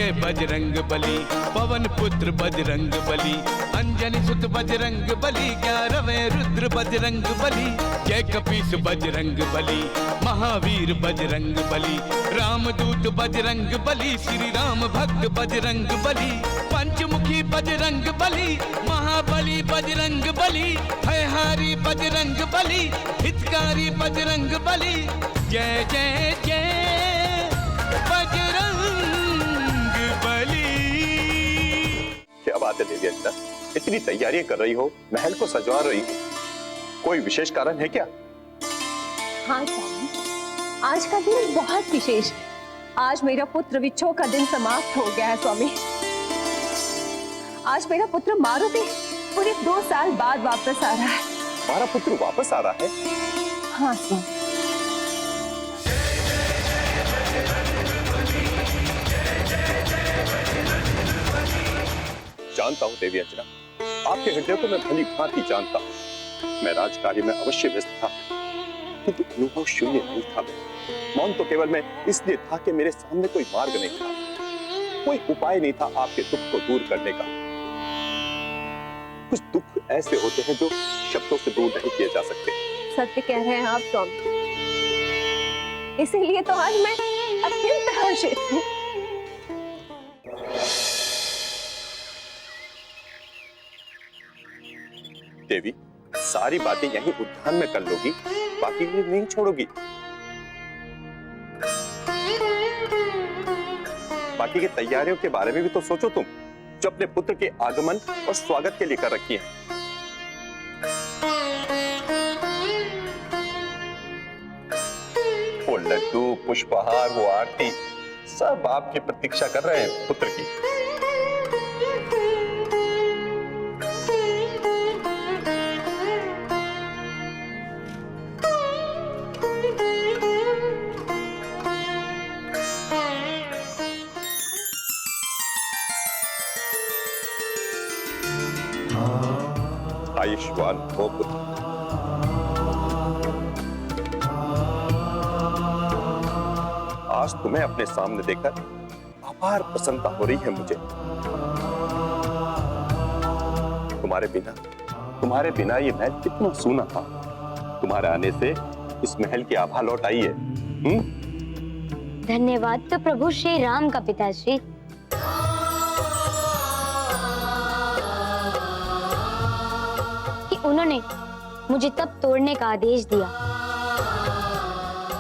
जय बजरंग बली, पवन पुत्र बजरंग बली, अंजनी सुत बजरंग बली, 11वें रुद्र बजरंग बली, जय कपीस बजरंग बली, महावीर बजरंग बली, रामदूत बजरंग बली, श्री राम भक्त बजरंग बली, पंचमुखी बजरंग बली, महाबली बजरंग बली, भयहारी बजरंग बली, हितकारी बजरंग बली, जय जय जय बजरंग बली। क्या बात है देवी अंजना, इतनी तैयारियां कर रही हो, महल को सजवा रही हो, कोई विशेष कारण है क्या? हाँ स्वामी, आज का दिन बहुत विशेष है। आज मेरा पुत्र विच्छो का दिन समाप्त हो गया है स्वामी। आज मेरा पुत्र मारुति पूरे 2 साल बाद वापस आ रहा है। हमारा पुत्र वापस आ रहा है? हाँ स्वामी। जानता हूँ देवी अंजना, आपके हृदय को मैं भली भांति जानता हूँ। मैं राजकार्य में अवश्य व्यस्त था, किंतु अनुभव शून्य नहीं था। मौन तो केवल मैं इसलिए था कि मेरे सामने कोई मार्ग नहीं था, कोई उपाय नहीं था आपके दुख को दूर करने का। कुछ दुख ऐसे होते हैं जो शब्दों से दूर नहीं किए जा सकते। सत्य कह रहे हैं आप स्वामी, इसीलिए तो आज मैं अत्यंत हर्षित हूँ। देवी, सारी बातें यहीं उद्यान में कर लोगी, बाकी नहीं छोड़ोगी? बाकी की तैयारियों के बारे में भी तो सोचो तुम, जो अपने पुत्र के आगमन और स्वागत के लिए कर रखी हैं। वो लड्डू, पुष्पहार, वो आरती, सब आपकी प्रतीक्षा कर रहे हैं पुत्र की। आयुष्मान हो पुत्र। आज तुम्हें अपने सामने देखकर अपार प्रसन्नता हो रही है मुझे। तुम्हारे बिना ये महल कितना सूना था। तुम्हारे आने से इस महल की आभा लौट आई है। धन्यवाद तो प्रभु श्री राम का पिताश्री। उन्होंने मुझे तब तोड़ने का आदेश दिया।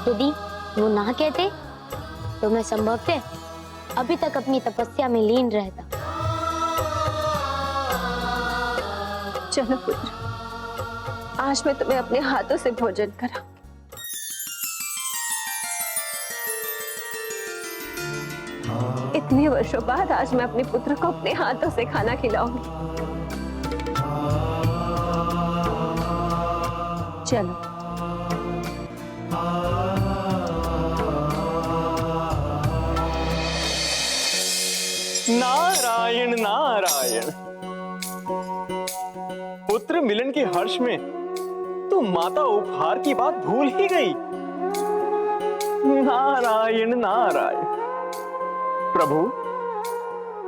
यदि वो ना कहते तो मैं संभवतः अभी तक अपनी तपस्या में लीन रहता। चलो पुत्र, आज मैं तुम्हें अपने हाथों से भोजन कराऊंगी। इतने वर्षों बाद आज मैं अपने पुत्र को अपने हाथों से खाना खिलाऊंगी। चलो। नारायण नारायण। पुत्र मिलन के हर्ष में तो माता उपहार की बात भूल ही गई। नारायण नारायण। प्रभु,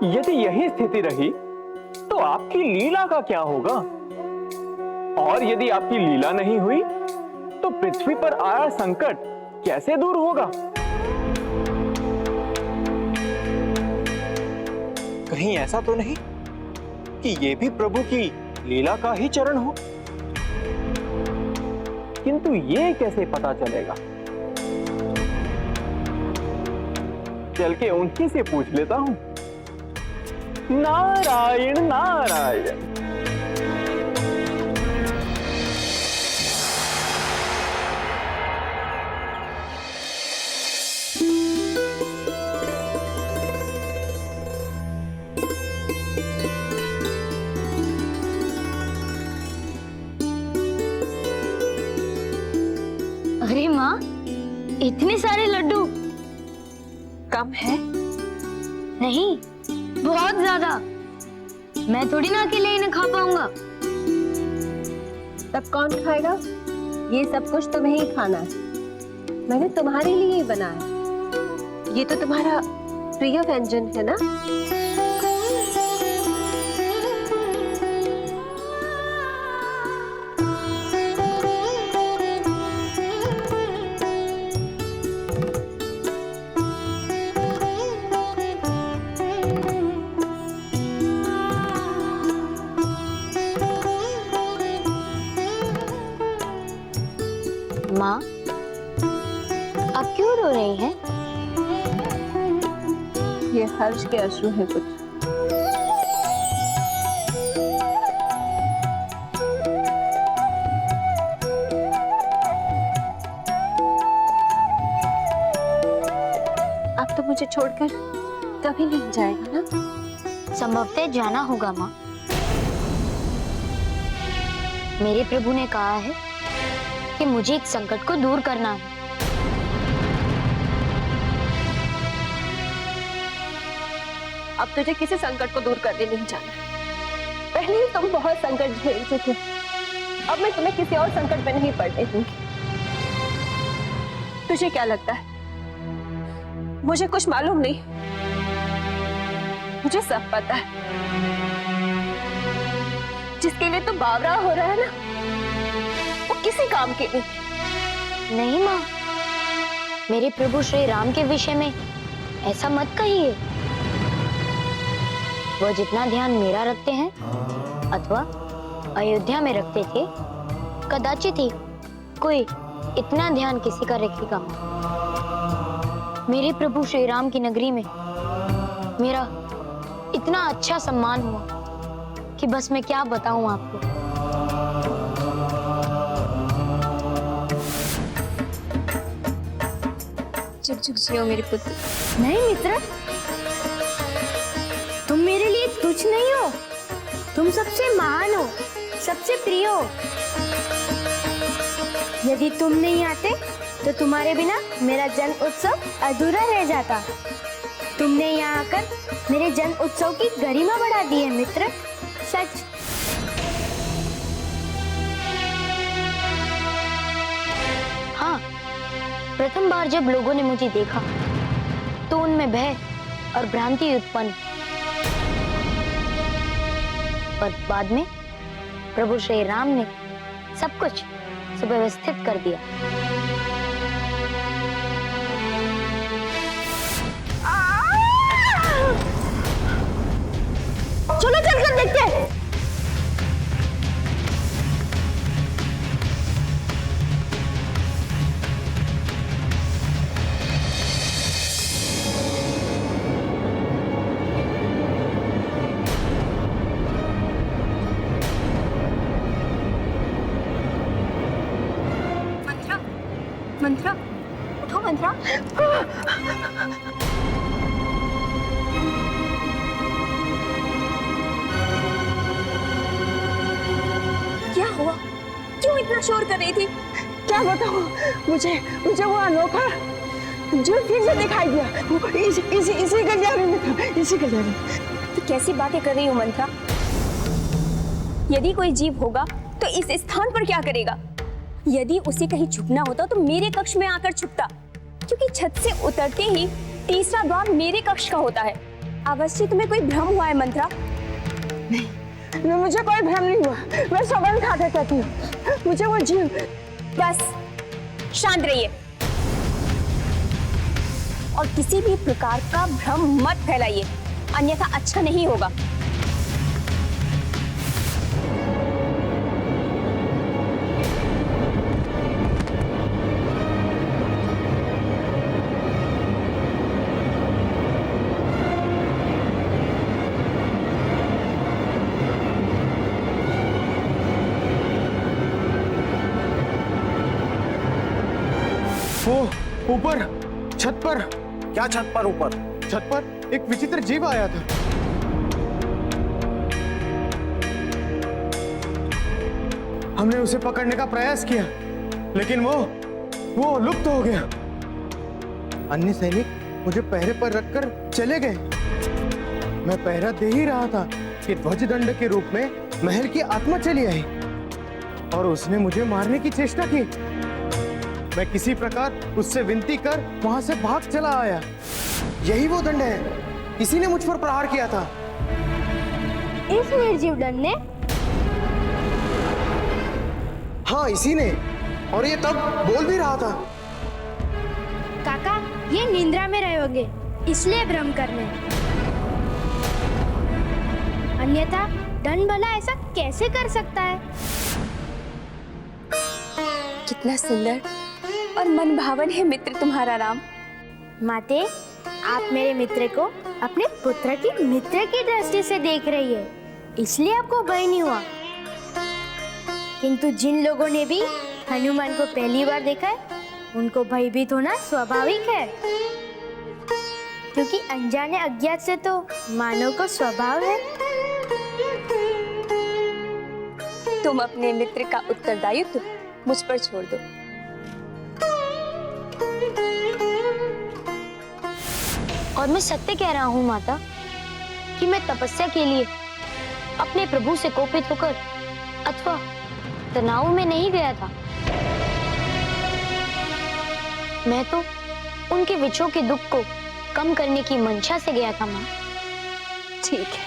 यदि यही स्थिति रही तो आपकी लीला का क्या होगा? और यदि आपकी लीला नहीं हुई तो पृथ्वी पर आया संकट कैसे दूर होगा? कहीं ऐसा तो नहीं कि ये भी प्रभु की लीला का ही चरण हो? किंतु ये कैसे पता चलेगा? चल के उनकी से पूछ लेता हूं। नारायण नारायण। अरे माँ, इतने सारे लड्डू कम है? नहीं, बहुत ज्यादा। मैं थोड़ी ना अकेले इन्हें खा पाऊंगा। तब कौन खाएगा? ये सब कुछ तुम्हें ही खाना है। मैंने तुम्हारे लिए ही बनाया। ये तो तुम्हारा प्रिय व्यंजन है ना? माँ, आप क्यों रो रही हैं? ये हर्ष के अश्रु है कुछ। अब तो मुझे छोड़कर कभी नहीं जाएगा ना? संभवतः जाना होगा माँ। मेरे प्रभु ने कहा है कि मुझे एक संकट को दूर करना है। अब तुझे किसी संकट को दूर करने नहीं जाना। पहले ही तुम बहुत संकट झेल चुके हो, अब मैं तुम्हें किसी और संकट में नहीं पड़ने दूंगी। तुझे क्या लगता है मुझे कुछ मालूम नहीं? मुझे सब पता है। जिसके लिए तू बावरा हो रहा है ना, वो किसी काम के नहीं। नहीं माँ, मेरे प्रभु श्री राम के विषय में ऐसा मत कहिए। वो जितना ध्यान मेरा रखते हैं अथवा अयोध्या में रखते थे, कदाचित ही कोई इतना ध्यान किसी का रखेगा। मेरे प्रभु श्री राम की नगरी में मेरा इतना अच्छा सम्मान हुआ कि बस मैं क्या बताऊं आपको। चुप चुप जियो मेरे पुत्र। नहीं मित्र, तुम मेरे लिए तुच्छ नहीं हो, तुम सबसे महान हो, सबसे प्रिय हो। यदि तुम नहीं आते तो तुम्हारे बिना मेरा जन्म उत्सव अधूरा रह जाता। तुमने यहाँ आकर मेरे जन्म उत्सव की गरिमा बढ़ा दी है मित्र, सच। हाँ, प्रथम बार जब लोगों ने मुझे देखा तो उनमें भय और भ्रांति उत्पन्न, पर बाद में प्रभु श्री राम ने सब कुछ सुव्यवस्थित कर दिया। चलो चलकर देखते हैं। मंत्रा, उठो मंत्रा। क्या हुआ? क्यों इतना शोर कर रही थी? क्या बताऊं? मुझे वो अनोखा जो फिर से दिखाई दिया। इसी गलियारे में था, इसी गलियारे में। तो कैसी बातें कर रही हो मंत्रा? यदि कोई जीव होगा तो इस स्थान पर क्या करेगा? यदि उसे कहीं छुपना होता तो मेरे कक्ष में आकर छुपता, क्योंकि छत से उतरते ही तीसरा द्वार मेरे कक्ष का होता है। अवश्य तुम्हें कोई भ्रम हुआ है मंत्रा। नहीं, मुझे कोई भ्रम नहीं हुआ। मैं सौगंध खाकर कहती हूँ, मुझे वो जीव। बस शांत रहिए और किसी भी प्रकार का भ्रम मत फैलाइए, अन्यथा अच्छा नहीं होगा। वो ऊपर छत पर। क्या छत पर? ऊपर छत पर एक विचित्र जीव आया था। हमने उसे पकड़ने का प्रयास किया, लेकिन वो लुप्त हो गया। अन्य सैनिक मुझे पहरे पर रखकर चले गए। मैं पहरा दे ही रहा था कि ध्वजदंड के रूप में महल की आत्मा चली आई और उसने मुझे मारने की चेष्टा की। मैं किसी प्रकार उससे विनती कर वहां से भाग चला आया, यही वो दंड है, इसी ने मुझ पर प्रहार किया था। इस निर्जीव दंड ने? हाँ, इसी ने, और ये तब बोल भी रहा था। काका, ये निंद्रा में रहे होंगे, इसलिए भ्रम कर रहे हैं। अन्यथा दंड भला ऐसा कैसे कर सकता है? कितना सुंदर और मनभावन है मित्र तुम्हारा राम। माते, आप मेरे मित्र को अपने पुत्र की मित्र की दृष्टि से देख रही है, इसलिए आपको भय नहीं हुआ। किंतु जिन लोगों ने भी हनुमान को पहली बार देखा है, उनको भयभीत होना स्वाभाविक है, क्योंकि अनजाने अज्ञात से तो मानव को स्वभाव है। तुम अपने मित्र का उत्तरदायित्व मुझ पर छोड़ दो। और मैं सत्य कह रहा हूँ माता कि मैं तपस्या के लिए अपने प्रभु से कोपित होकर अथवा तनाव में नहीं गया था। मैं तो उनके विछोह के दुख को कम करने की मंशा से गया था माँ। ठीक है,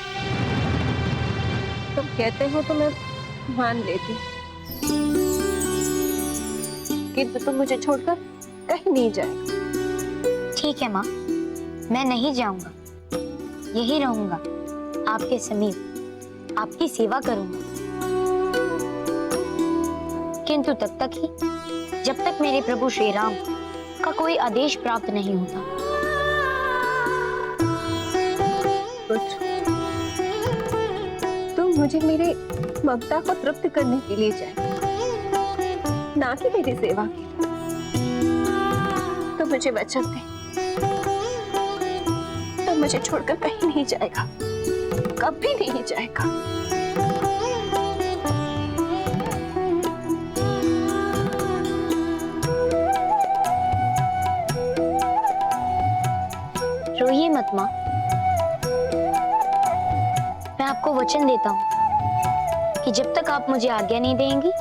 तुम कहते हो तो मैं मान लेती, किंतु तुम मुझे छोड़कर कहीं नहीं जाएगा। ठीक है माँ, मैं नहीं जाऊंगा, यही रहूंगा आपके समीप, आपकी सेवा करूंगा, किंतु तब तक ही जब तक मेरे प्रभु श्री राम का कोई आदेश प्राप्त नहीं होता। तुम मुझे मेरे ममता को तृप्त करने के लिए जाए, ना कि मेरी सेवा के लिए। तो मुझे वचन दे, तो मुझे छोड़कर कहीं नहीं जाएगा, कभी नहीं जाएगा। रोइए मत माँ, मैं आपको वचन देता हूँ कि जब तक आप मुझे आज्ञा नहीं देंगी,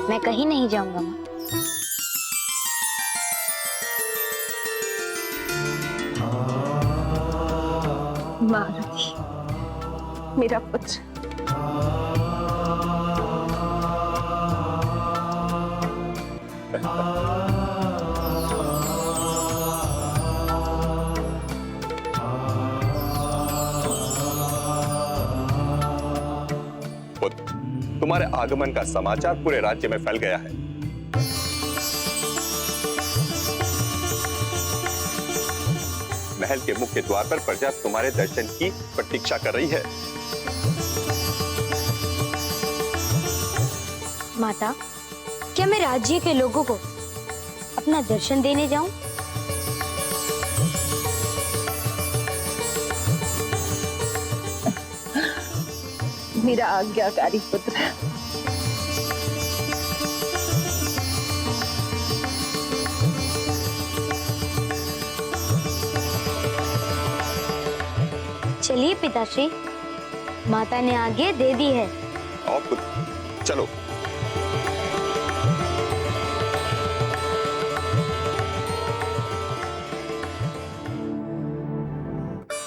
मैं कहीं नहीं जाऊंगा माँ। मारुति, मेरा पुत्र, तुम्हारे आगमन का समाचार पूरे राज्य में फैल गया है। महल के मुख्य द्वार पर प्रजा तुम्हारे दर्शन की प्रतीक्षा कर रही है। माता, क्या मैं राज्य के लोगों को अपना दर्शन देने जाऊं? मेरा आज्ञाकारी पुत्र। चलिए पिताश्री, माता ने आज्ञा दे दी है। और पुत्र, चलो।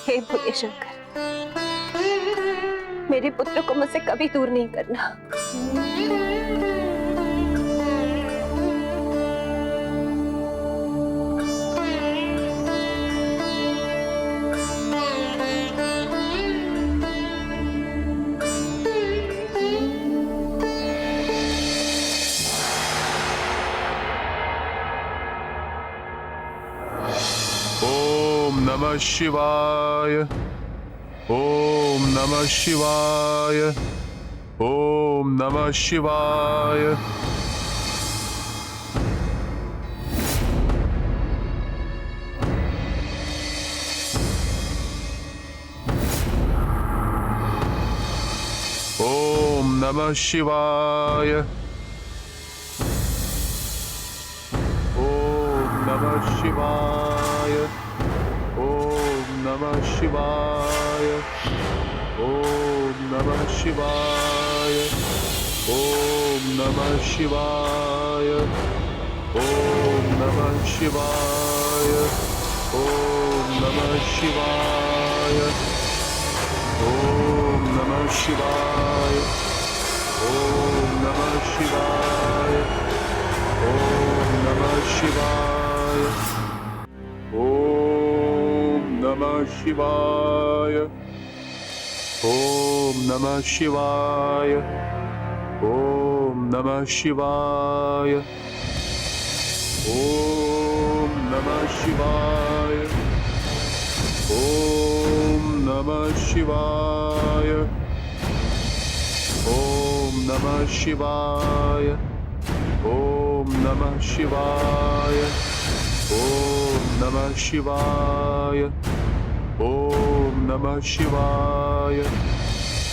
हे भोले शंकर, मेरे पुत्र को मुझसे कभी दूर नहीं करना। ओम नमः शिवाय। ओम नमः शिवाय। ओम नमः शिवाय। ओम नमः शिवाय। ओम नमः शिवाय। ओम नमः शिवाय। ओम नमः शिवाय। ओम नमः शिवाय। ओम नमः शिवाय। ओम नमः शिवाय। ओम नमः शिवाय। ओम नमः शिवाय। ओम नमः शिवाय। ओम नमः शिवाय। ओम नमः शिवाय। ओम नमः शिवाय। ओम नमः शिवाय। ओम नमः शिवाय। ओम नमः शिवाय। ओम नमः शिवाय। ओम नमः शिवाय। ओम नमः शिवाय।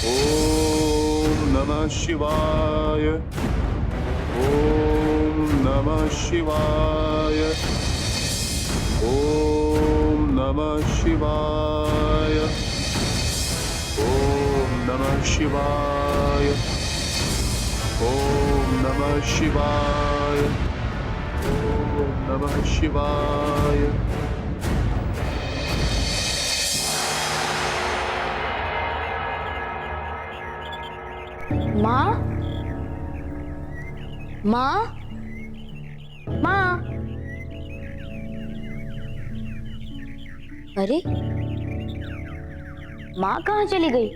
ओम नमः शिवाय। ओम नमः शिवाय। ओम नमः शिवाय। ओम नमः शिवाय। ओम नमः शिवाय। ओम नमः शिवाय। माँ, माँ, माँ। अरे, माँ कहाँ चली गई?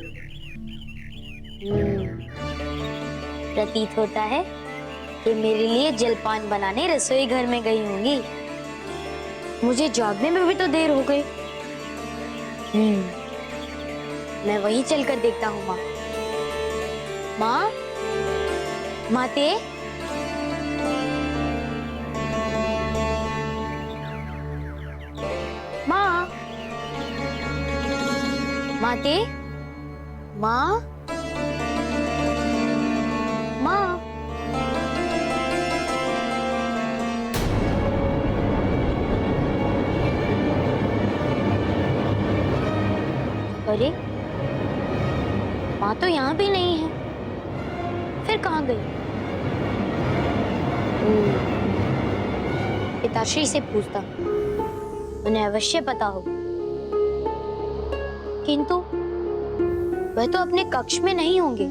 प्रतीत होता है कि मेरे लिए जलपान बनाने रसोई घर में गई होंगी। मुझे जागने में भी तो देर हो गई। मैं वहीं चलकर देखता हूँ। माँ, माँ, माते, माँ, माते, माँ, माँ। अरे, माँ तो यहाँ भी नहीं है। फिर कहाँ गई? पिताश्री से पूछता, उन्हें अवश्य पता हो। किंतु वह तो अपने कक्ष में नहीं होंगे,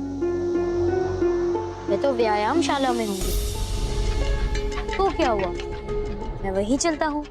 वह तो व्यायामशाला में होंगे। तो क्या हुआ, मैं वहीं चलता हूँ।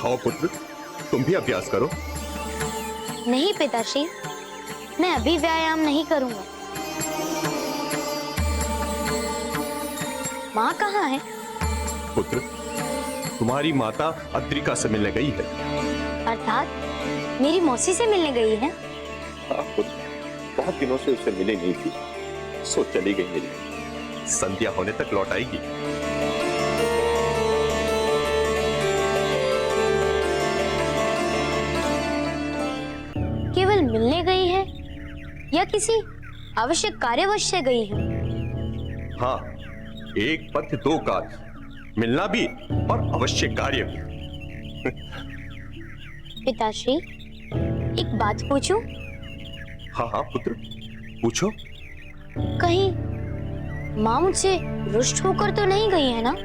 आओ पुत्र, तुम भी अभ्यास करो। नहीं पिताश्री, मैं अभी व्यायाम नहीं करूंगा। माँ कहाँ है? पुत्र, तुम्हारी माता अद्रिका से मिलने गई है। अर्थात मेरी मौसी से मिलने गई है? हाँ पुत्र, बहुत दिनों से उससे मिली नहीं थी, सो चली गई मिली। संध्या होने तक लौट आएगी। केवल मिलने गई है या किसी आवश्यक कार्यवश से गई है? हाँ, एक पथ दो काज, मिलना भी और अवश्य कार्य भी। पिताश्री, एक बात पूछूं? हाँ हाँ पुत्र, पूछो। कहीं माँ मुझसे रुष्ट होकर तो नहीं गई है ना?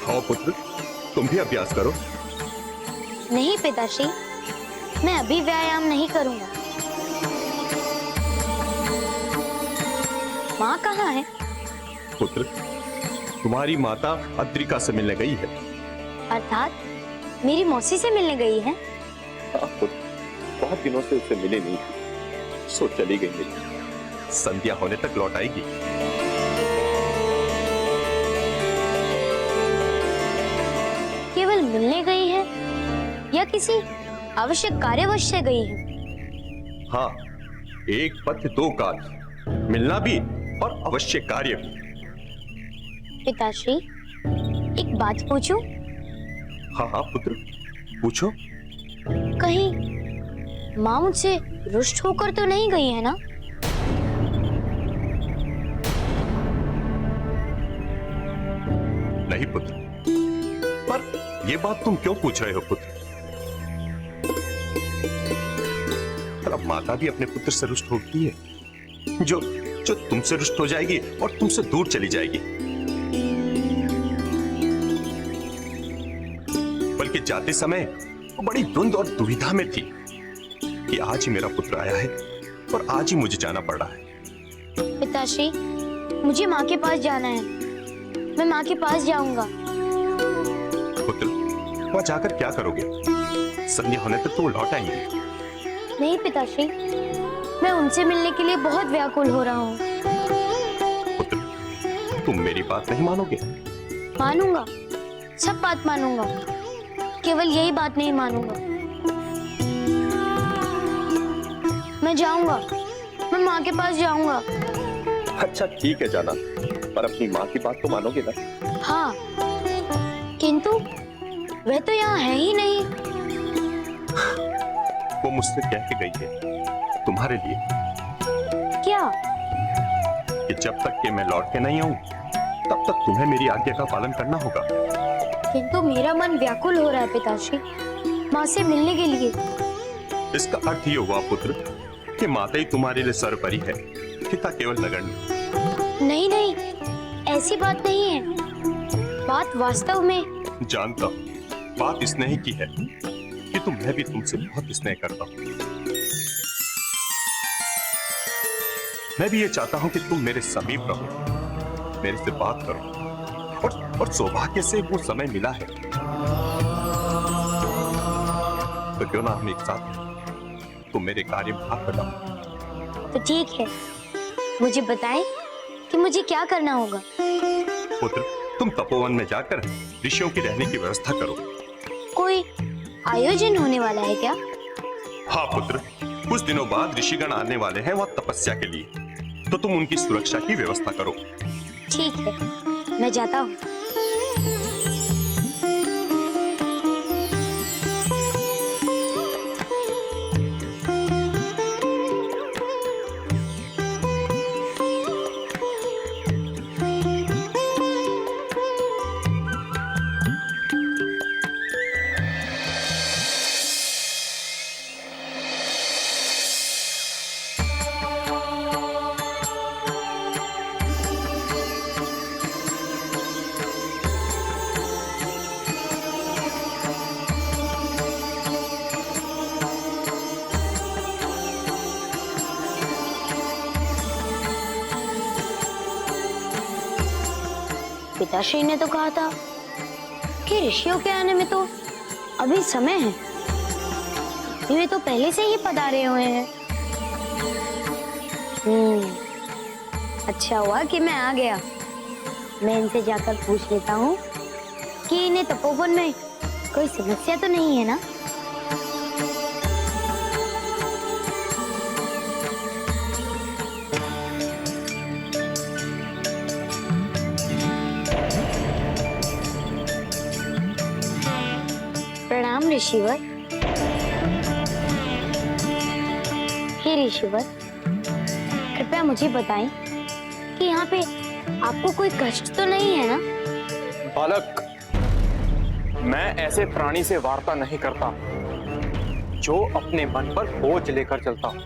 हाँ पुत्र, तुम भी अभ्यास करो। नहीं पिताश्री, मैं अभी व्यायाम नहीं करूंगा। माँ कहाँ है? पुत्र, तुम्हारी माता अद्रिका से मिलने गई है। अर्थात मेरी मौसी से मिलने गई है। हाँ पुत्र, बहुत दिनों से उससे मिले नहीं थी, सो चली गई मिली। संध्या होने तक लौट आएगी। केवल मिलने गई है या किसी आवश्यक कार्यवश से गई है? हाँ, एक पथ दो काज, मिलना भी और अवश्य कार्य भी। पिताश्री, एक बात पूछूं? हाँ हाँ पुत्र, पूछो। कहीं माँ मुझसे रुष्ट होकर तो नहीं गई है ना? नहीं पुत्र, पर ये बात तुम क्यों पूछ रहे हो पुत्र? पर अब माता भी अपने पुत्र से रुष्ट होती है, जो जो तुमसे रुष्ट हो जाएगी और तुमसे दूर चली जाएगी। बल्कि जाते समय वो बड़ी द्वंद और दुविधा में थी कि आज ही मेरा पुत्र आया है और आज ही मुझे जाना पड़ रहा है। पिताश्री, मुझे माँ के पास जाना है। मैं माँ के पास जाऊंगा। पुत्र, वहां जाकर क्या करोगे? संध्या होने तक तो वो लौट आएंगे। नहीं पिताश्री, मैं उनसे मिलने के लिए बहुत व्याकुल हो रहा हूँ। पुत्र, तुम मेरी बात नहीं मानोगे? मानूंगा, सब बात मानूंगा, केवल यही बात नहीं मानूंगा। मैं जाऊंगा, मैं माँ के पास जाऊंगा। अच्छा ठीक है, जाना, पर अपनी माँ की बात तो मानोगे ना? हाँ, किंतु वह तो यहाँ है ही नहीं। वो मुझसे कह के गई है तुम्हारे लिए क्या? कि जब तक कि मैं लौट के नहीं आऊं तब तक तुम्हें मेरी आज्ञा का पालन करना होगा। किंतु मेरा मन व्याकुल हो रहा है पिताश्री, माँ से मिलने के लिए। इसका अर्थ ये हुआ पुत्र कि माता ही तुम्हारे लिए सर्वोपरि है, पिता केवल नगण्य। नहीं नहीं, ऐसी बात नहीं है। बात वास्तव में। जानता हूं, बात स्नेह की है कि मैं भी तुमसे बहुत स्नेह करता हूं। मैं भी ये चाहता हूं कि तुम मेरे समीप रहो, मेरे से बात करो, और सौभाग्य से वो समय मिला है तो क्यों ना हम एक साथ तुम मेरे कार्य में हाथ बटाओ। तो ठीक है, मुझे बताएं कि मुझे क्या करना होगा। पुत्र, तुम तपोवन में जाकर ऋषियों की रहने की व्यवस्था करो। कोई आयोजन होने वाला है क्या? हाँ पुत्र, कुछ दिनों बाद ऋषिगण आने वाले हैं वहां तपस्या के लिए, तो तुम उनकी सुरक्षा की व्यवस्था करो। ठीक है, मैं जाता हूँ। पिताश्री ने तो कहा था कि ऋषियों के आने में तो अभी समय है। वे तो पहले से ही पधारे हुए हैं। अच्छा हुआ कि मैं आ गया। मैं इनसे जाकर पूछ लेता हूँ कि इन्हें तपोवन में कोई समस्या तो नहीं है ना। प्रणाम ऋषिवर। हे ऋषिवर, कृपया मुझे बताएं कि यहाँ पे आपको कोई कष्ट तो नहीं है ना? बालक, मैं ऐसे प्राणी से वार्ता नहीं करता जो अपने मन पर बोझ लेकर चलता हूं।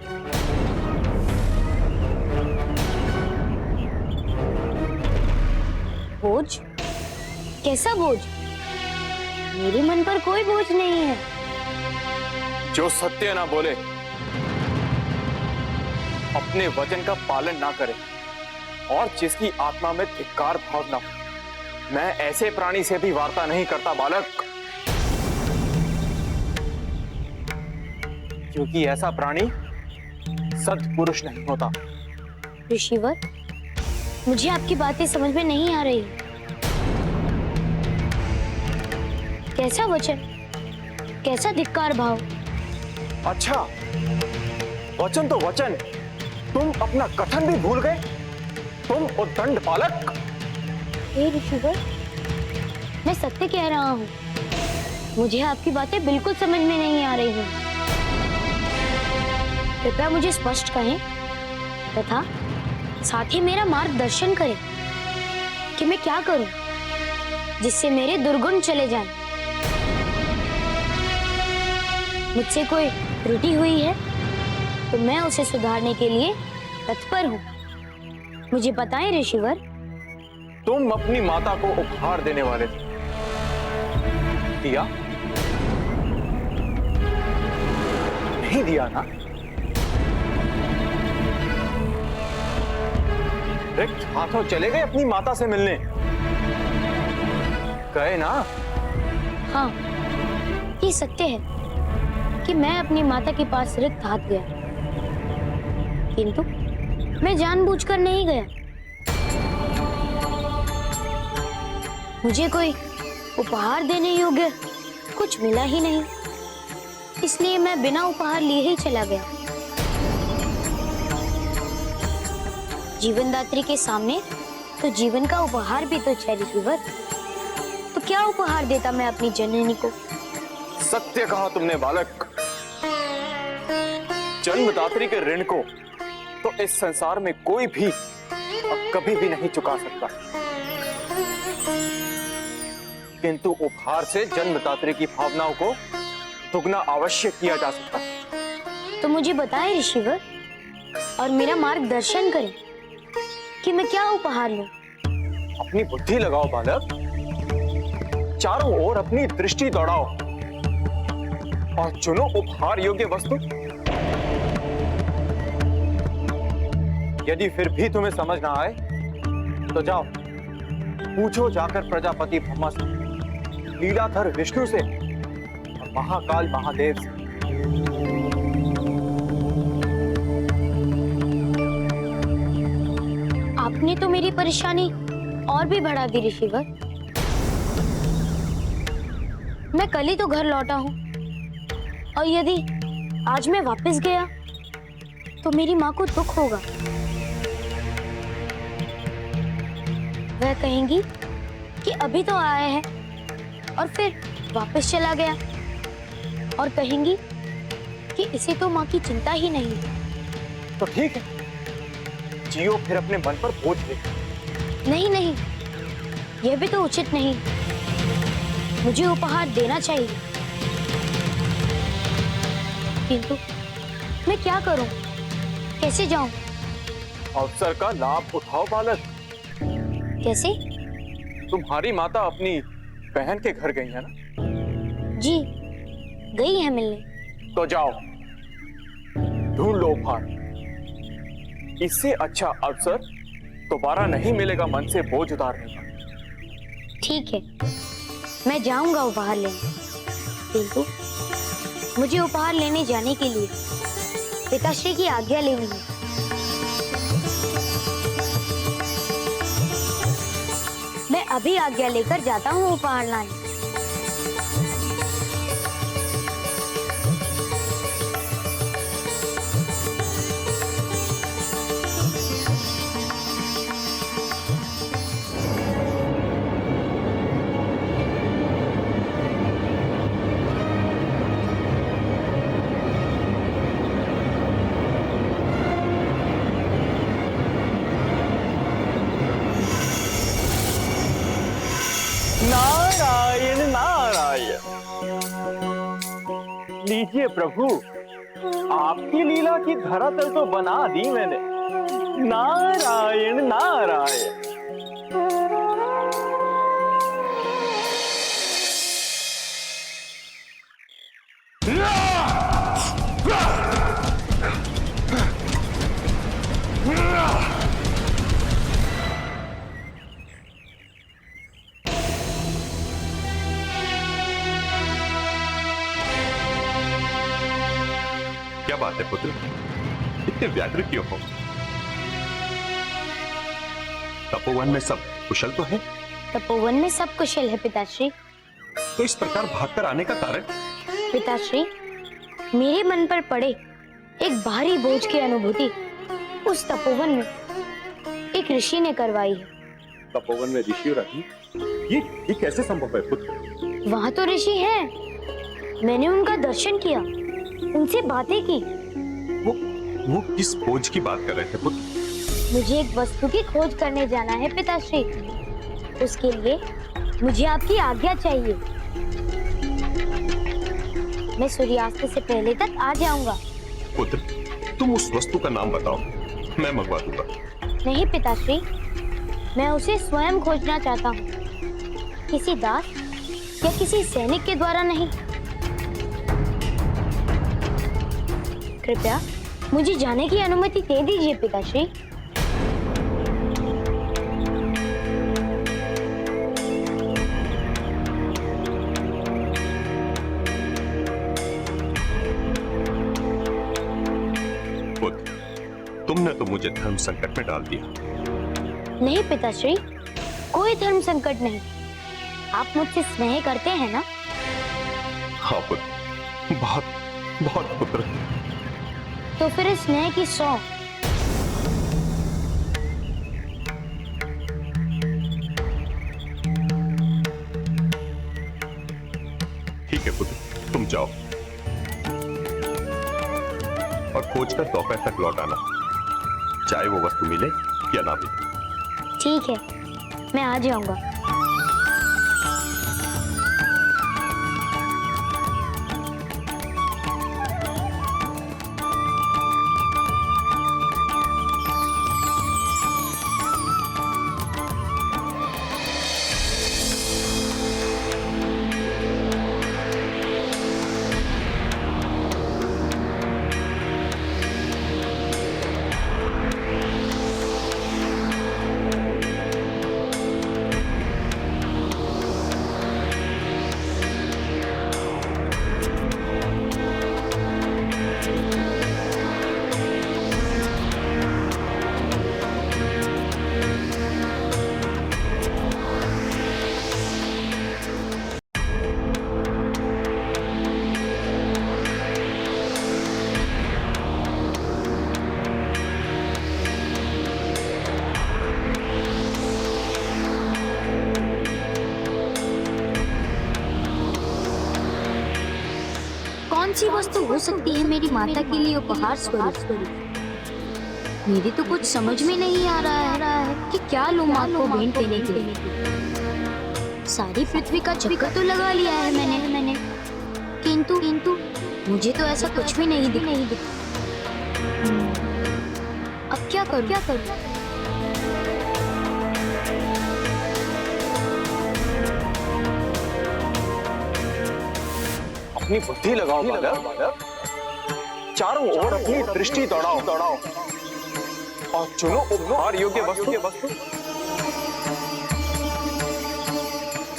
बोझ? कैसा बोझ? मेरे मन पर कोई बोझ नहीं है। जो सत्य ना बोले, अपने वचन का पालन ना करे और जिसकी आत्मा में धिक्कार भाव ना हो, मैं ऐसे प्राणी से भी वार्ता नहीं करता बालक, क्योंकि ऐसा प्राणी सत्पुरुष नहीं होता। ऋषिवर, मुझे आपकी बातें समझ में नहीं आ रही। कैसा वचन, कैसा धिक्कार भाव? अच्छा, वचन तो वचन, तुम अपना कथन भी भूल गए। तुम उद्दंड बालक। हे ऋषिवर, मैं सत्य कह रहा हूँ। मुझे आपकी बातें बिल्कुल समझ में नहीं आ रही हैं। कृपया मुझे स्पष्ट कहें तथा साथ ही मेरा मार्गदर्शन करें कि मैं क्या करूं जिससे मेरे दुर्गुण चले जाएं। मुझसे कोई त्रुटि हुई है तो मैं उसे सुधारने के लिए तत्पर हूं। मुझे बताएं ऋषिवर। तुम अपनी माता को उपहार देने वाले थे, दिया? नहीं दिया ना? रिक्त हाथों चले गए अपनी माता से मिलने? गए ना? हाँ, ये सत्य है कि मैं अपनी माता के पास रिक्त हाथ गया, किंतु मैं जानबूझकर नहीं गया। मुझे कोई उपहार देने योग्य कुछ मिला ही नहीं, इसलिए मैं बिना उपहार लिए ही चला गया। जीवनदात्री के सामने तो जीवन का उपहार भी तो है ऋषिवर। तो क्या उपहार देता मैं अपनी जननी को? सत्य कहा तुमने बालक। जन्मदात्री के ऋण को तो इस संसार में कोई भी और कभी भी नहीं चुका सकता, किंतु उपहार से जन्मदात्री की भावनाओं को दुगना अवश्य किया जा सकता है। तो मुझे बताएं ऋषिवर और मेरा मार्गदर्शन करें कि मैं क्या उपहार लूं। अपनी बुद्धि लगाओ बालक, चारों ओर अपनी दृष्टि दौड़ाओ और चुनो उपहार योग्य वस्तु। यदि फिर भी तुम्हें समझ ना आए तो जाओ पूछो जाकर प्रजापति ब्रह्मा से, लीलाधर विष्णु से और महाकाल महादेव से। आपने तो मेरी परेशानी और भी बढ़ा दी ऋषिवर। मैं कल ही तो घर लौटा हूँ और यदि आज मैं वापस गया तो मेरी माँ को दुख होगा। वह कहेंगी कि अभी तो आया है और फिर वापस चला गया, और कहेंगी कि इसे तो माँ की चिंता ही नहीं। तो ठीक है, जियो फिर अपने मन पर बोझ ले। नहीं नहीं, यह भी तो उचित नहीं। मुझे उपहार देना चाहिए, किंतु मैं क्या करूं, कैसे जाऊं? अवसर का लाभ उठाओ बालक। कैसे? तुम्हारी माता अपनी बहन के घर गई है ना? जी, गई है मिलने। तो जाओ ढूंढ लो उपहार। इससे अच्छा अवसर दोबारा नहीं मिलेगा मन से बोझ उतारने का। ठीक है, मैं जाऊंगा उपहार लेने, किंतु मुझे उपहार लेने जाने के लिए पिताश्री की आज्ञा लेनी है। मैं अभी आज्ञा लेकर जाता हूँ उपहार लाने। नारायण नारायण। लीजिए प्रभु, आपकी लीला की धरातल तो बना दी मैंने। नारायण नारायण। क्या बात है पुत्र, इतने व्याकुल क्यों हो? तपोवन में सब कुशल तो है? तपोवन में सब कुशल है पिताश्री। तो इस प्रकार भागकर आने का कारण? पिताश्री, मेरे मन पर पड़े एक भारी बोझ की अनुभूति उस तपोवन में एक ऋषि ने करवाई है। तपोवन में ऋषि और अग्नि, ये कैसे संभव है पुत्र? वहाँ तो ऋषि हैं, मैंने उनका दर्शन किया, उनसे बातें की। वो किस खोज की बात कर रहे थे पुत्र? मुझे एक वस्तु की खोज करने जाना है पिताश्री। उसके लिए मुझे आपकी आज्ञा चाहिए। मैं सूर्यास्त से पहले तक आ जाऊंगा। पुत्र, तुम उस वस्तु का नाम बताओ, मैं मंगवा दूंगा। नहीं पिताश्री, मैं उसे स्वयं खोजना चाहता हूँ, किसी दास या किसी सैनिक के द्वारा नहीं। कृपया मुझे जाने की अनुमति दे दीजिए पिताश्री। पुत्र, तुमने तो मुझे धर्म संकट में डाल दिया। नहीं पिताश्री, कोई धर्म संकट नहीं। आप मुझसे स्नेह करते हैं ना? हाँ पुत्र, बहुत बहुत पुत्र। तो फिर इस स्नेह की 100। ठीक है पुत्र, तुम जाओ और खोज कर दोपहर तक लौट आना, चाहे वो वस्तु मिले या ना मिले। ठीक है, मैं आ जाऊंगा। कौन सी वस्तु हो सकती है मेरी माता के लिए उपहार स्वरूप? मेरी तो कुछ समझ में नहीं आ रहा है कि क्या लूं माँ को भेंट देने के लिए। सारी पृथ्वी का चक्कर तो लगा लिया है मैंने, किंतु मुझे तो ऐसा कुछ भी नहीं दिखा। अब क्या करूं? अपनी बुद्धि लगाओ बालक, चारों ओर अपनी दृष्टि दौड़ाओ और चुनो उपहार योग्य वस्तु।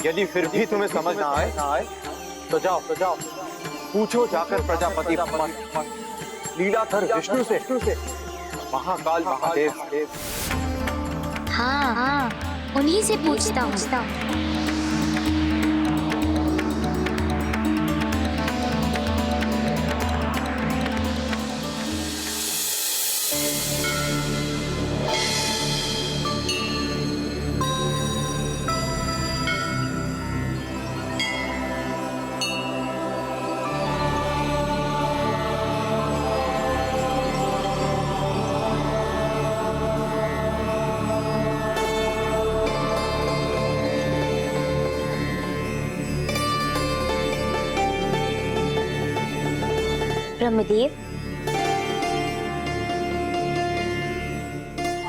यदि फिर भी तुम्हें समझ ना आए तो जाओ पूछो जाकर प्रजापति लीलाधर विष्णु से महाकाल महादेव। हाँ, उन्हीं से पूछता हूँ। ब्रह्मदेव,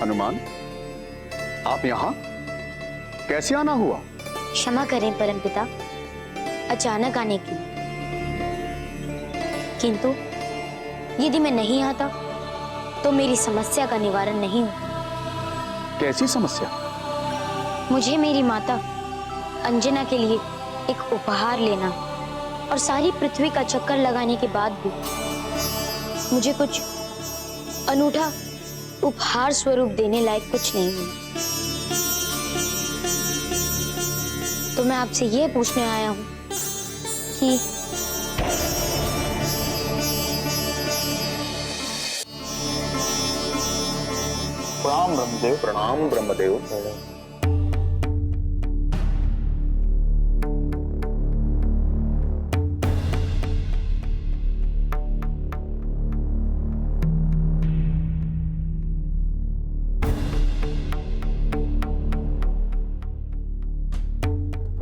हनुमान, आप यहाँ कैसे आना हुआ? क्षमा करें परमपिता, अचानक आने की। किंतु यदि मैं नहीं आता तो मेरी समस्या का निवारण नहीं हो। कैसी समस्या? मुझे मेरी माता अंजना के लिए एक उपहार लेना है और सारी पृथ्वी का चक्कर लगाने के बाद भी मुझे कुछ अनूठा उपहार स्वरूप देने लायक कुछ नहीं है। तो मैं आपसे ये पूछने आया हूं कि प्रणाम ब्रह्मदेव। प्रणाम ब्रह्मदेव।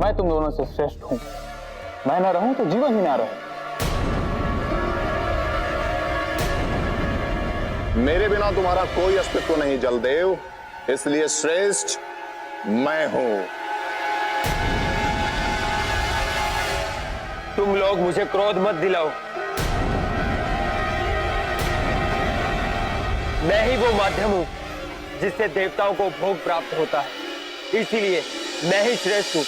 मैं तुम दोनों से श्रेष्ठ हूं। मैं ना रहूं तो जीवन ही ना रहे। मेरे बिना तुम्हारा कोई अस्तित्व नहीं जलदेव, इसलिए श्रेष्ठ मैं हूं। तुम लोग मुझे क्रोध मत दिलाओ। मैं ही वो माध्यम हूं जिससे देवताओं को भोग प्राप्त होता है, इसीलिए मैं ही श्रेष्ठ हूं।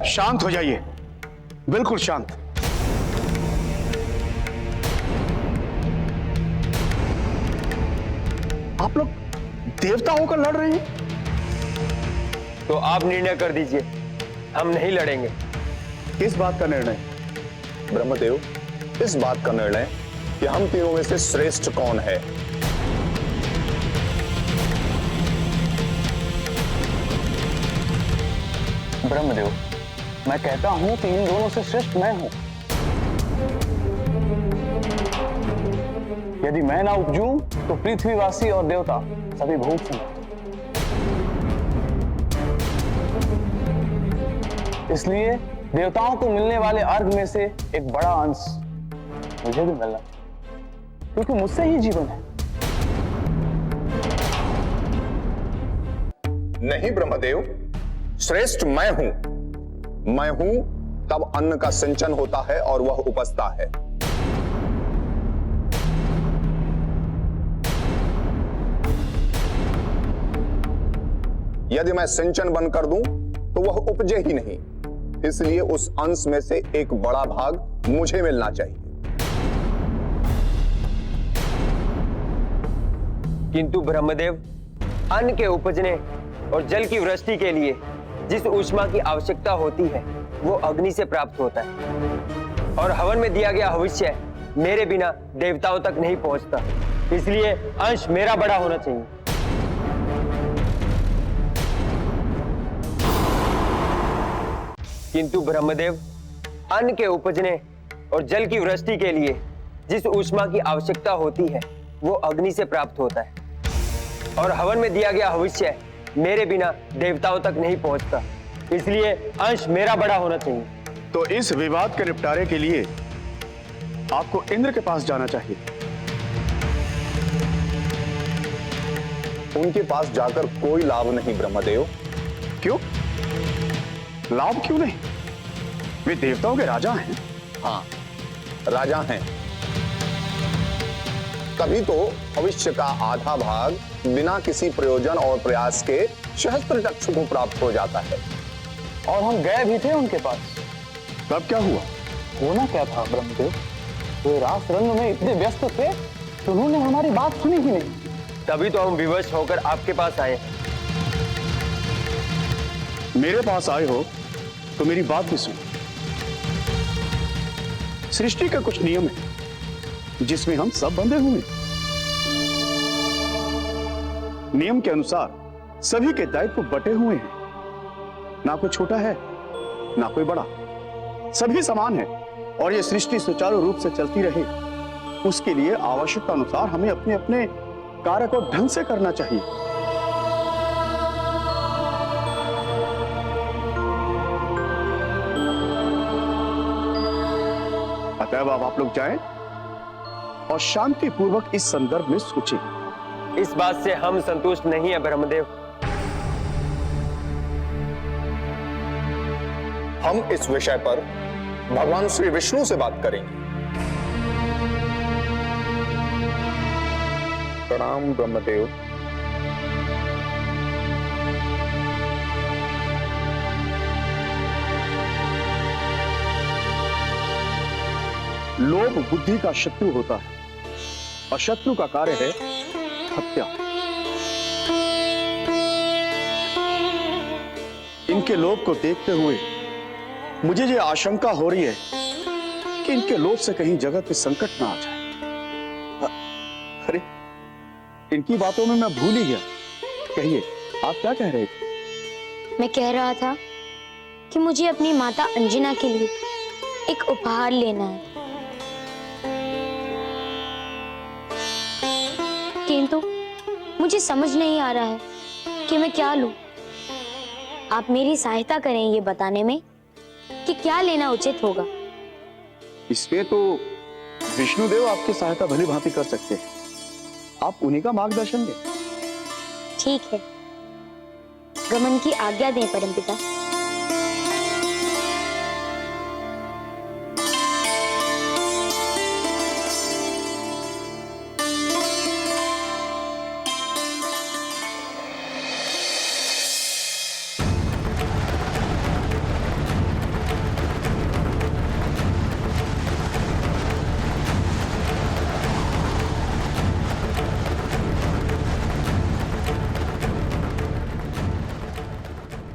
शांत हो जाइए, बिल्कुल शांत। आप लोग देवता होकर लड़ रहे हैं? तो आप निर्णय कर दीजिए, हम नहीं लड़ेंगे। किस बात का निर्णय? ब्रह्मदेव, इस बात का निर्णय कि हम तीनों में से श्रेष्ठ कौन है। ब्रह्मदेव, मैं कहता हूं कि इन दोनों से श्रेष्ठ मैं हूं। यदि मैं ना उपजूं तो पृथ्वीवासी और देवता सभी भूख से मरते। इसलिए देवताओं को मिलने वाले अर्घ में से एक बड़ा अंश मुझे भी मिलना, क्योंकि मुझसे ही जीवन है। नहीं ब्रह्मदेव, श्रेष्ठ मैं हूं। मैं हूं तब अन्न का सिंचन होता है और वह उपजता है। यदि मैं सिंचन बंद कर दूं तो वह उपजे ही नहीं, इसलिए उस अंश में से एक बड़ा भाग मुझे मिलना चाहिए। किंतु ब्रह्मदेव, अन्न के उपजने और जल की वृष्टि के लिए जिस ऊष्मा की आवश्यकता होती है वो अग्नि से प्राप्त होता है, और हवन में दिया गया हविष्य मेरे बिना देवताओं तक नहीं पहुंचता, इसलिए अंश मेरा बड़ा होना चाहिए। किंतु ब्रह्मदेव, अन्न के उपजने और जल की वृष्टि के लिए जिस ऊष्मा की आवश्यकता होती है वो अग्नि से प्राप्त होता है, और हवन में दिया गया हविष्य मेरे बिना देवताओं तक नहीं पहुंचता, इसलिए अंश मेरा बड़ा होना चाहिए। तो इस विवाद के निपटारे के लिए आपको इंद्र के पास जाना चाहिए। उनके पास जाकर कोई लाभ नहीं ब्रह्मदेव। क्यों? लाभ क्यों नहीं? वे देवताओं के राजा हैं। हाँ, राजा हैं। तभी तो भविष्य का आधा भाग बिना किसी प्रयोजन और प्रयास के सहस्त्र चक्षु को प्राप्त हो जाता है। और हम गए भी थे उनके पास। तब क्या हुआ? होना क्या था ब्रह्मदेव, वे रास रंग में इतने व्यस्त थे कि उन्होंने हमारी बात सुनी ही नहीं। तभी तो हम विवश होकर आपके पास आए। मेरे पास आए हो तो मेरी बात भी सुनो। सृष्टि के कुछ नियम है जिसमें हम सब बंधे हुए हैं। नियम के अनुसार सभी के दायित्व बटे हुए हैं, ना कोई छोटा है ना कोई बड़ा, सभी समान है। और ये सृष्टि सुचारू रूप से चलती रहे, उसके लिए आवश्यकता अनुसार हमें अपने अपने कार्य को ढंग से करना चाहिए। अतएव अब आप लोग जाएं और शांति पूर्वक इस संदर्भ में सोचें। इस बात से हम संतुष्ट नहीं है ब्रह्मदेव। हम इस विषय पर भगवान श्री विष्णु से बात करेंगे। प्रणाम ब्रह्मदेव। लोभ बुद्धि का शत्रु होता है और शत्रु का कार्य है हत्या। इनके लोभ को देखते हुए मुझे ये आशंका हो रही है कि इनके लोभ से कहीं जगत में संकट ना आ जाए। अरे इनकी बातों में मैं भूल ही गया। कहिए, आप क्या कह रहे थे? मैं कह रहा था कि मुझे अपनी माता अंजना के लिए एक उपहार लेना है, किंतु मुझे समझ नहीं आ रहा है कि मैं क्या लूं। आप मेरी सहायता करें ये बताने में कि क्या लेना उचित होगा। इसमें तो विष्णुदेव आपकी सहायता भली भांति कर सकते हैं, आप उन्हीं का मार्गदर्शन दें। ठीक है, गमन की आज्ञा दें परमपिता।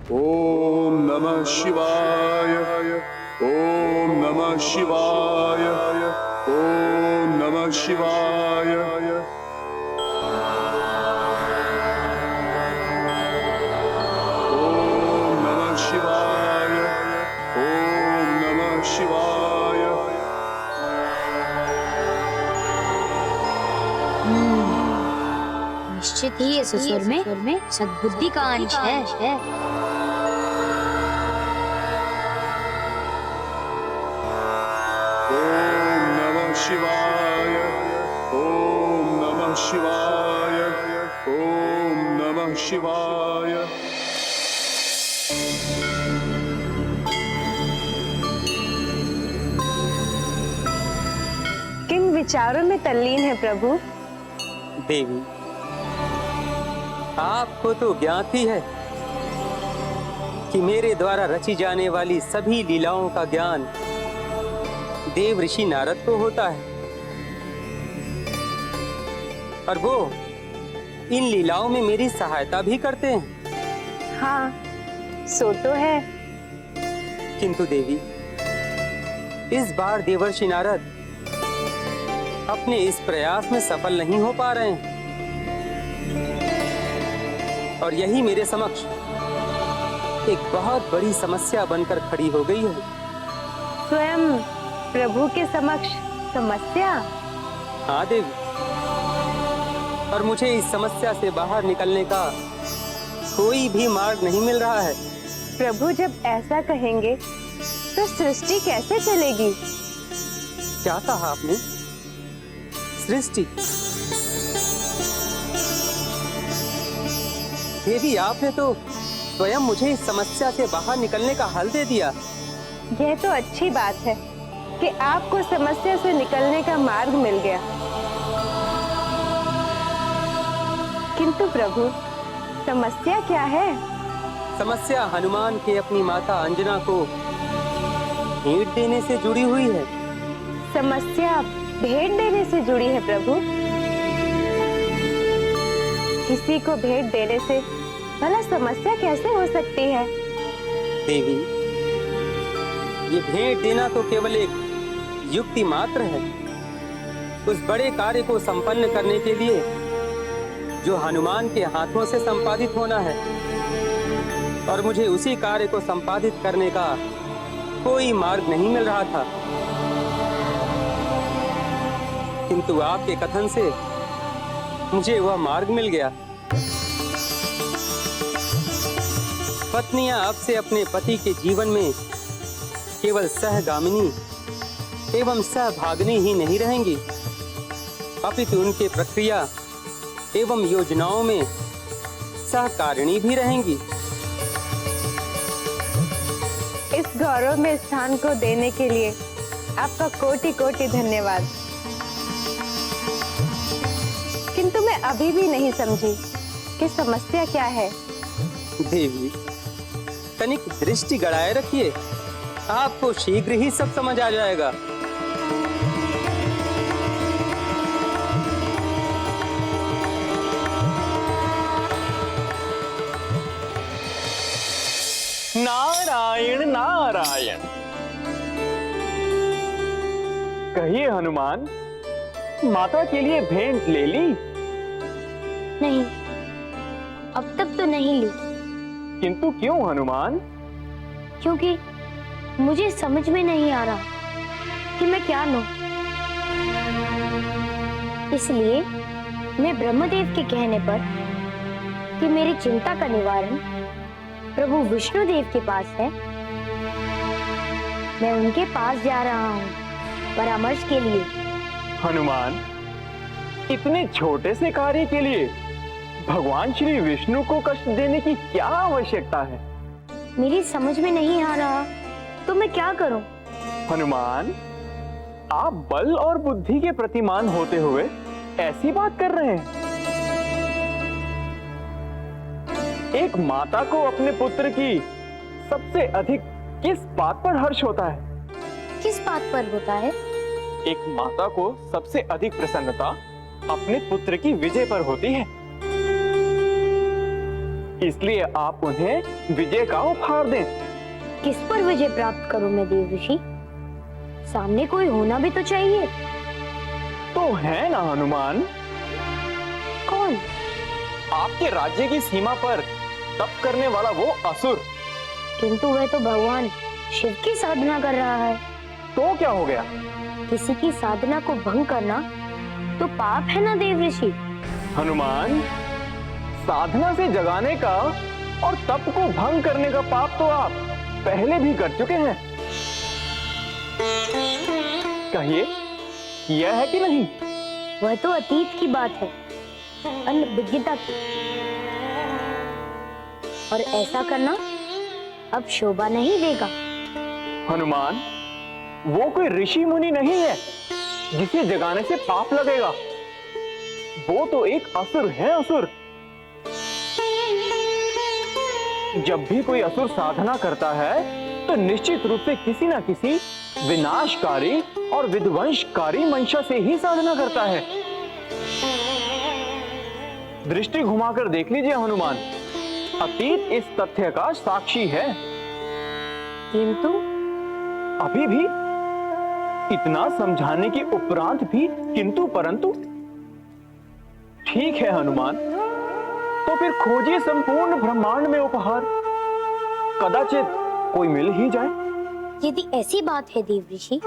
ओम नमः शिवाय। ओम नमः शिवाय। ओम नमः शिवाय। ओम नमः शिवाय। ओम नमः शिवाय। निश्चित ही इस सुर में सद्बुद्धि का अंश है। ओम नमः शिवाय। ओम नमः शिवाय। ओम नमः शिवाय। किन विचारों में तल्लीन है प्रभु? देवी, आपको तो ज्ञात ही है कि मेरे द्वारा रची जाने वाली सभी लीलाओं का ज्ञान देव ऋषि नारद को होता है, और वो इन लीलाओं में मेरी सहायता भी करते हैं। हाँ, सो तो है। किंतु देवी, इस बार देवर्षि नारद अपने इस प्रयास में सफल नहीं हो पा रहे हैं, और यही मेरे समक्ष एक बहुत बड़ी समस्या बनकर खड़ी हो गई है। स्वयं प्रभु के समक्ष समस्या? हाँ देवी, और मुझे इस समस्या से बाहर निकलने का कोई भी मार्ग नहीं मिल रहा है। प्रभु जब ऐसा कहेंगे तो सृष्टि कैसे चलेगी? क्या कहा आपने? सृष्टि? देवी, आपने तो स्वयं मुझे इस समस्या से बाहर निकलने का हल दे दिया। यह तो अच्छी बात है कि आपको समस्या से निकलने का मार्ग मिल गया। किंतु प्रभु, समस्या क्या है? समस्या हनुमान के अपनी माता अंजना को भेंट देने से जुड़ी हुई है। समस्या भेंट देने से जुड़ी है प्रभु। किसी को भेंट देने से भला समस्या कैसे हो सकती है? देवी, ये भेंट देना तो केवल एक युक्ति मात्र है। उस बड़े कार्य को संपन्न करने के लिए जो हनुमान के हाथों से संपादित होना है, और मुझे उसी कार्य को संपादित करने का कोई मार्ग नहीं मिल रहा था। किंतु आपके कथन से मुझे वह मार्ग मिल गया। पत्नियां अब से अपने पति के जीवन में केवल सहगामिनी एवं सहभागिनी ही नहीं रहेंगी, अपितु उनके प्रक्रिया एवं योजनाओं में सहकारिणी भी रहेंगी। इस गौरव में स्थान को देने के लिए आपका कोटि कोटि धन्यवाद। किंतु मैं अभी भी नहीं समझी कि समस्या क्या है। देवी, तनिक दृष्टि गड़ाए रखिए, आपको शीघ्र ही सब समझ आ जाएगा। नारायण नारायण। कहिए हनुमान, माता के लिए भेंट ले ली? नहीं, अब तक तो नहीं ली। किंतु क्यों हनुमान? क्योंकि मुझे समझ में नहीं आ रहा कि मैं क्या लूं। इसलिए मैं ब्रह्मदेव के कहने पर कि मेरी चिंता का निवारण प्रभु विष्णुदेव के पास है, मैं उनके पास जा रहा हूँ परामर्श के लिए। हनुमान, इतने छोटे से कार्य के लिए भगवान श्री विष्णु को कष्ट देने की क्या आवश्यकता है? मेरी समझ में नहीं आ रहा तो मैं क्या करूं? हनुमान, आप बल और बुद्धि के प्रतिमान होते हुए ऐसी बात कर रहे हैं? एक माता को अपने पुत्र की सबसे अधिक किस बात पर हर्ष होता है? किस बात पर होता है? एक माता को सबसे अधिक प्रसन्नता अपने पुत्र की विजय पर होती है। इसलिए आप उन्हें विजय का उपहार दें। किस पर विजय प्राप्त करूं मैं देव ऋषि? सामने कोई होना भी तो चाहिए। तो है ना हनुमान। कौन? आपके राज्य की सीमा पर तप करने वाला वो असुर। किंतु वह तो भगवान शिव की साधना कर रहा है। तो क्या हो गया? किसी की साधना को भंग करना तो पाप है ना देव ऋषि? हनुमान, साधना से जगाने का और तप को भंग करने का पाप तो आप पहले भी कर चुके हैं। कहिए, किया है कि नहीं? वह तो अतीत की बात है, अनभिज्ञता की। और ऐसा करना अब शोभा नहीं देगा। हनुमान, वो कोई ऋषि मुनि नहीं है जिसे जगाने से पाप लगेगा। वो तो एक असुर है, असुर। जब भी कोई असुर साधना करता है तो निश्चित रूप से किसी ना किसी विनाशकारी और विध्वंसकारी मंशा से ही साधना करता है। दृष्टि घुमाकर देख लीजिए हनुमान, अतीत इस तथ्य का साक्षी है। किंतु अभी भी इतना समझाने के उपरांत भी किंतु परंतु। ठीक है हनुमान, तो फिर खोजिए संपूर्ण ब्रह्मांड में उपहार, कदाचित कोई मिल ही जाए। यदि ऐसी बात है देव ऋषि,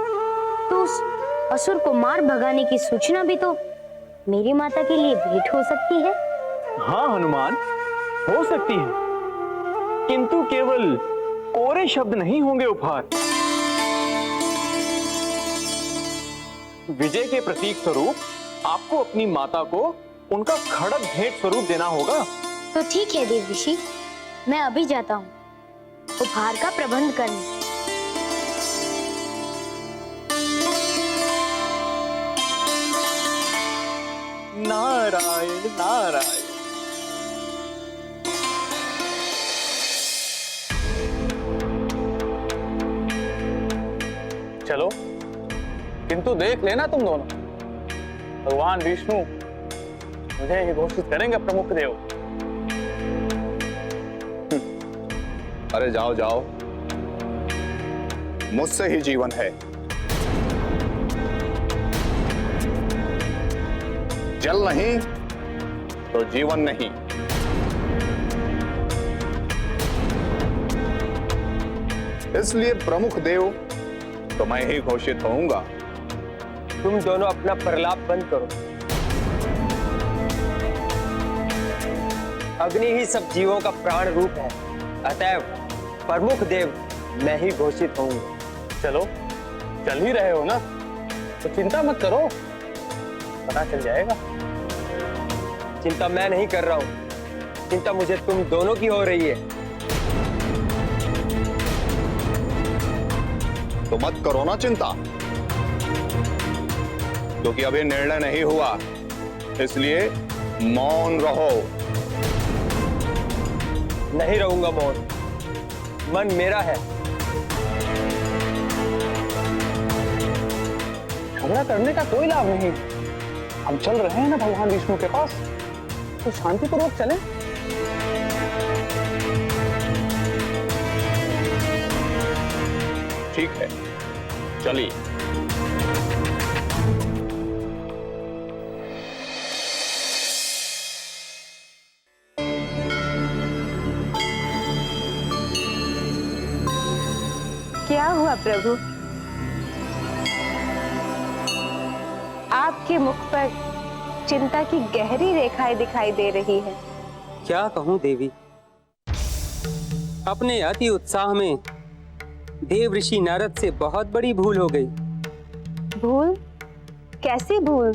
तो उस असुर को मार भगाने की सूचना भी तो मेरी माता के लिए भेंट हो सकती है। हाँ हनुमान, हो सकती है, किंतु केवल कोरे शब्द नहीं होंगे उपहार। विजय के प्रतीक स्वरूप आपको अपनी माता को उनका खड़ग भेंट स्वरूप देना होगा। तो ठीक है देव ऋषि, मैं अभी जाता हूँ उपहार का प्रबंध करने। नारायण नारायण। चलो, किंतु देख लेना तुम दोनों, भगवान विष्णु मुझे ही घोषित करेंगे प्रमुख देव। अरे जाओ जाओ, मुझसे ही जीवन है। जल नहीं तो जीवन नहीं। इसलिए प्रमुख देव तो मैं ही घोषित होऊंगा। तुम दोनों अपना प्रलाप बंद करो। अग्नि ही सब जीवों का प्राण रूप है, अतएव प्रमुख देव मैं ही घोषित होऊंगा। चलो, चल ही रहे हो ना, तो चिंता मत करो, पता चल जाएगा। चिंता मैं नहीं कर रहा हूं, चिंता मुझे तुम दोनों की हो रही है। तो मत करो ना चिंता, क्योंकि अभी निर्णय नहीं हुआ, इसलिए मौन रहो। नहीं रहूंगा मौन, मन मेरा है। झगड़ा करने का कोई लाभ नहीं। हम चल रहे हैं ना भगवान विष्णु के पास, तो शांतिपूर्वक चलें। ठीक है, चलिए। क्या हुआ प्रभु? आपके मुख पर चिंता की गहरी रेखाएं दिखाई दे रही है। क्या कहूं देवी, अपने अति उत्साह में देव ऋषि नारद से बहुत बड़ी भूल हो गई। भूल? कैसी भूल?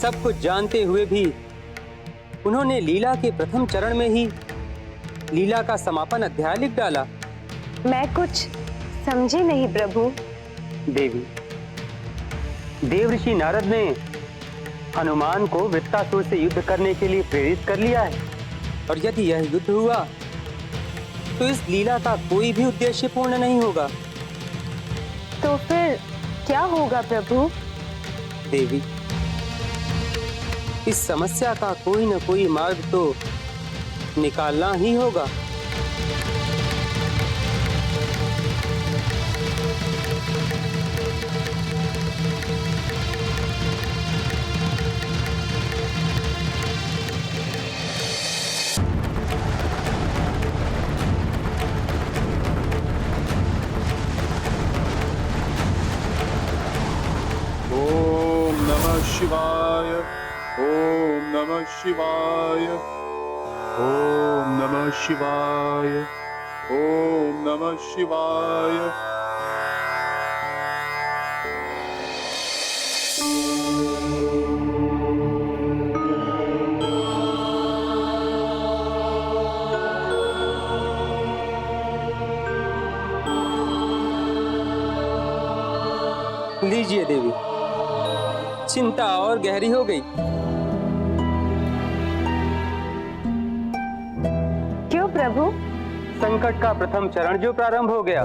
सब कुछ जानते हुए भी उन्होंने लीला के प्रथम चरण में ही लीला का समापन अध्याय लिख डाला। मैं कुछ समझी नहीं प्रभु। देवी, देव ऋषि नारद ने हनुमान को वृत्तासुर से युद्ध करने के लिए प्रेरित कर लिया है, और यदि यह युद्ध हुआ तो इस लीला का कोई भी उद्देश्य पूर्ण नहीं होगा। तो फिर क्या होगा प्रभु? देवी, इस समस्या का कोई न कोई मार्ग तो निकालना ही होगा। शिवाय, ओम नमः शिवाय, ओम नमः शिवाय, ओम नमः शिवाय। लीजिए देवी, चिंता और गहरी हो गई। क्यों प्रभु? संकट का प्रथम चरण जो प्रारंभ हो गया,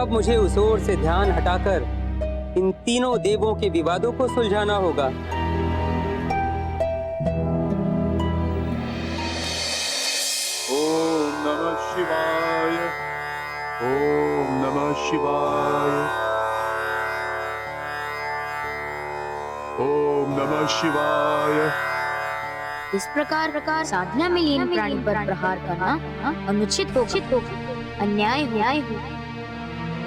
अब मुझे उस ओर से ध्यान हटाकर इन तीनों देवों के विवादों को सुलझाना होगा। ओम नमः शिवाय, ओम नमः शिवाय, ओम नमः शिवाय। इस प्रकार साधना में लीन प्राणी पर प्रहार करना अनुचित हो, अन्याय हो,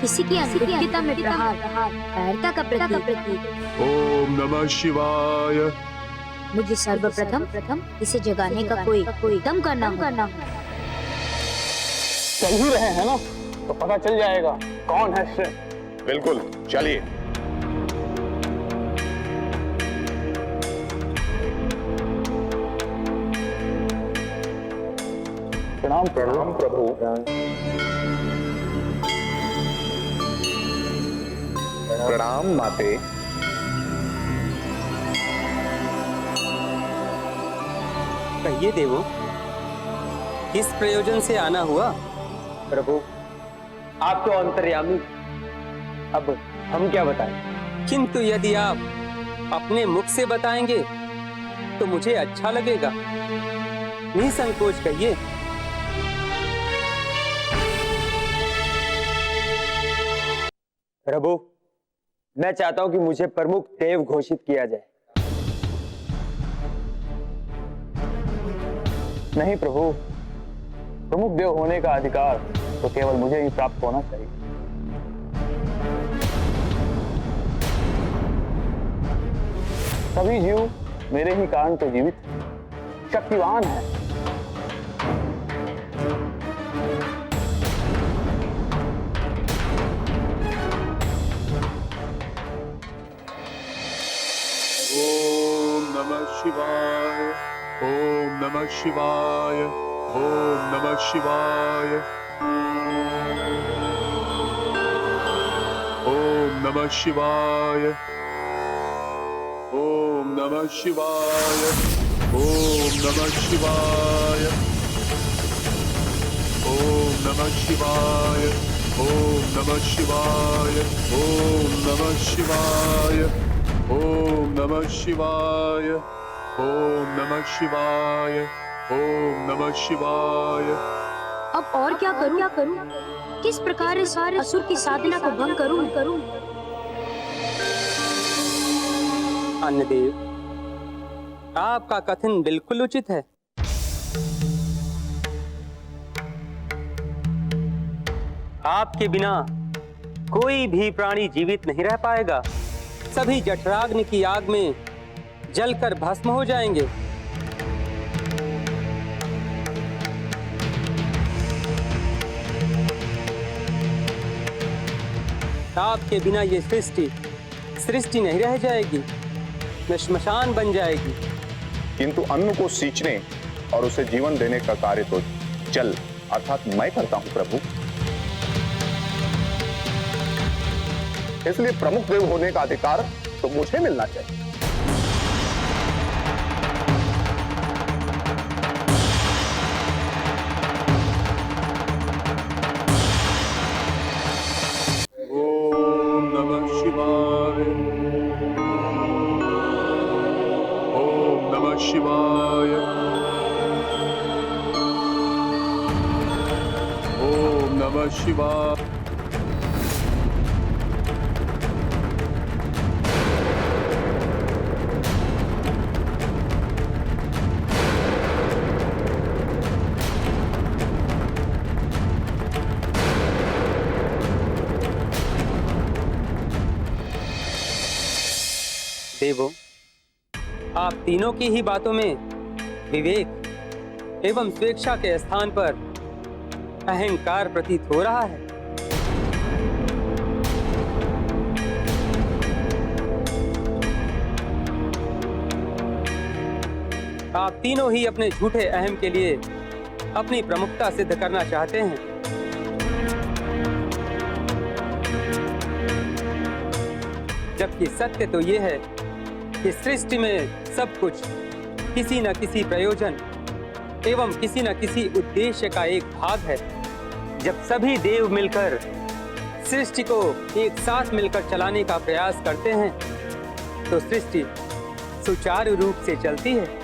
किसी की अनुचितता में प्रहार कायरता का प्रतीक। ओम नमः शिवाय। मुझे सर्वप्रथम इसे जगाने का कोई दम करना। चल ही रहे हैं ना, तो पता चल जाएगा कौन है श्रेष्ठ। बिल्कुल, चलिए। प्रणाम प्रणाम प्रभु। प्रणाम माते। कहिए देवो, किस प्रयोजन से आना हुआ? प्रभु, आप तो अंतर्यामी, अब हम क्या बताएं? किंतु यदि आप अपने मुख से बताएंगे तो मुझे अच्छा लगेगा। निसंकोच कहिए। प्रभु, मैं चाहता हूं कि मुझे प्रमुख देव घोषित किया जाए। नहीं प्रभु, प्रमुख देव होने का अधिकार तो केवल मुझे ही प्राप्त होना चाहिए। सभी जीव मेरे ही कारण से जीवित शक्तिवान है। ओम नमः शिवाय, ओम नमः शिवाय, ओम नमः शिवाय, ओम नमः शिवाय, ओम नमः शिवाय, ओम नमः शिवाय, ओम नमः शिवाय, ओम नमः शिवाय, ओम नमः शिवाय, ओम नमः शिवाय, ओम नमः शिवाय, ओम नमः शिवाय। अब और क्या करूं? किस प्रकार इस असुर की साधना को भंग करूं? अन्नदेव, आपका कथन बिल्कुल उचित है। आपके बिना कोई भी प्राणी जीवित नहीं रह पाएगा। सभी जठराग्नि की आग में जलकर भस्म हो जाएंगे। आपके बिना ये सृष्टि नहीं रह जाएगी, में श्मशान बन जाएगी। किंतु अन्न को सींचने और उसे जीवन देने का कार्य तो जल अर्थात मैं करता हूं प्रभु। इसलिए प्रमुख देव होने का अधिकार तो मुझे मिलना चाहिए। ओम नमः शिवाय, ओम नमः शिवाय, ओम नमः शिवाय। देवों, आप तीनों की ही बातों में विवेक एवं स्वेच्छा के स्थान पर अहंकार प्रतीत हो रहा है। आप तीनों ही अपने झूठे अहम के लिए अपनी प्रमुखता सिद्ध करना चाहते हैं। जबकि सत्य तो यह है कि सृष्टि में सब कुछ किसी न किसी प्रयोजन एवं किसी न किसी उद्देश्य का एक भाग है। जब सभी देव मिलकर सृष्टि को एक साथ मिलकर चलाने का प्रयास करते हैं तो सृष्टि सुचारू रूप से चलती है।